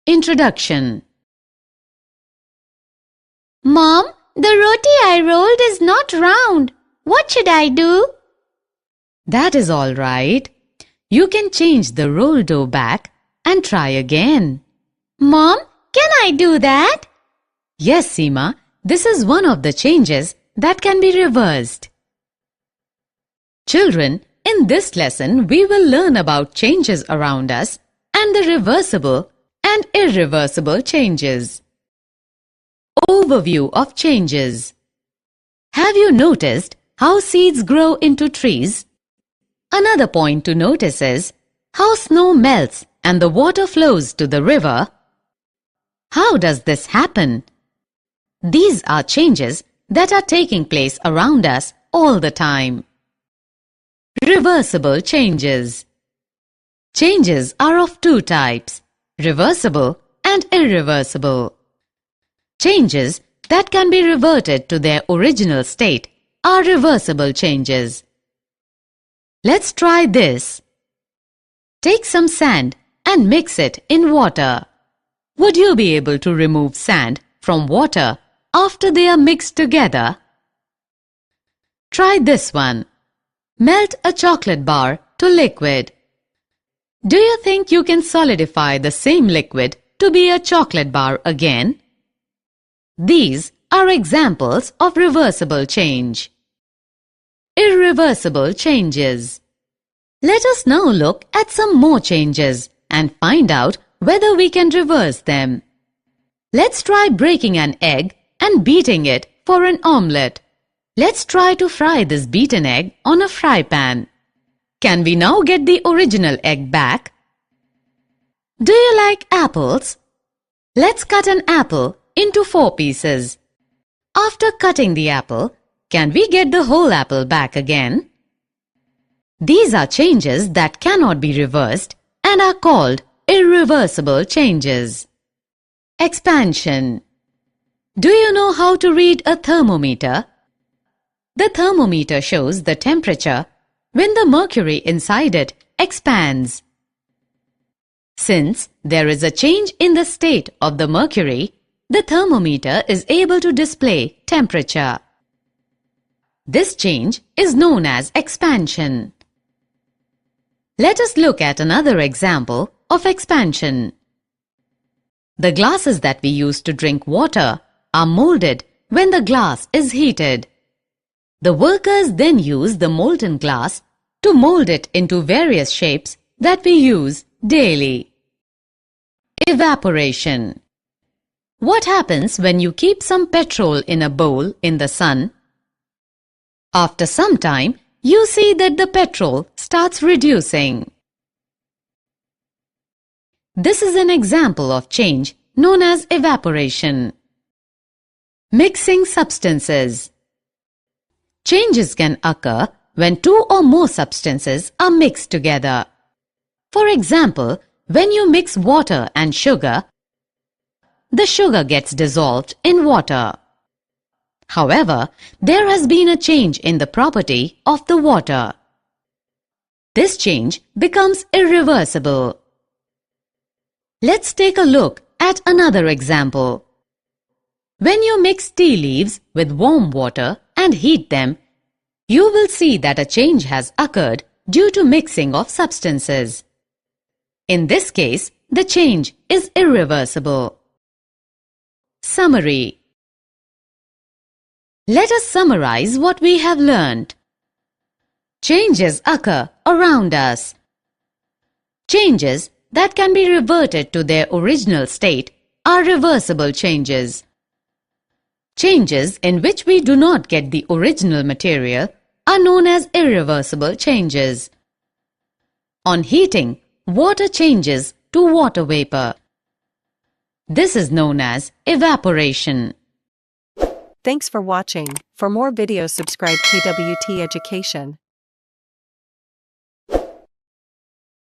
Introduction. Mom, the roti I rolled is not round. What should I do? That is all right. You can change the roll dough back and try again. Mom, can I do that? Yes, Seema. This is one of the changes that can be reversed. Children, in this lesson, we will learn about changes around us and the reversible and irreversible changes. Overview of changes. Have you noticed how seeds grow into trees? Another point to notice is how snow melts and the water flows to the river. How does this happen? These are changes that are taking place around us all the time. Reversible changes. Changes are of two types, reversible and irreversible. Changes that can be reverted to their original state are reversible changes. Let's try this. Take some sand and mix it in water. Would you be able to remove sand from water after they are mixed together? Try this one. Melt a chocolate bar to liquid. Do you think you can solidify the same liquid to be a chocolate bar again? These are examples of reversible change. Irreversible changes. Let us now look at some more changes and find out whether we can reverse them. Let's try breaking an egg and beating it for an omelette. Let's try to fry this beaten egg on a fry pan. Can we now get the original egg back? Do you like apples? Let's cut an apple into 4 pieces. After cutting the apple, can we get the whole apple back again? These are changes that cannot be reversed and are called irreversible changes. Expansion. Do you know how to read a thermometer? The thermometer shows the temperature when the mercury inside it expands. Since there is a change in the state of the mercury, the thermometer is able to display temperature. This change is known as expansion. Let us look at another example of expansion. The glasses that we use to drink water are molded when the glass is heated. The workers then use the molten glass to mold it into various shapes that we use daily. Evaporation. What happens when you keep some petrol in a bowl in the sun? After some time, you see that the petrol starts reducing. This is an example of change known as evaporation. Mixing substances. Changes can occur when 2 or more substances are mixed together. For example, when you mix water and sugar, the sugar gets dissolved in water. However, there has been a change in the property of the water. This change becomes irreversible. Let's take a look at another example. When you mix tea leaves with warm water and heat them, you will see that a change has occurred due to mixing of substances. In this case, the change is irreversible. Summary. Let us summarize what we have learned. Changes occur around us. Changes that can be reverted to their original state are reversible changes. Changes in which we do not get the original material are known as irreversible changes. On heating, water changes to water vapor. This is known as evaporation. Thanks for watching. For more videos, subscribe KWT Education.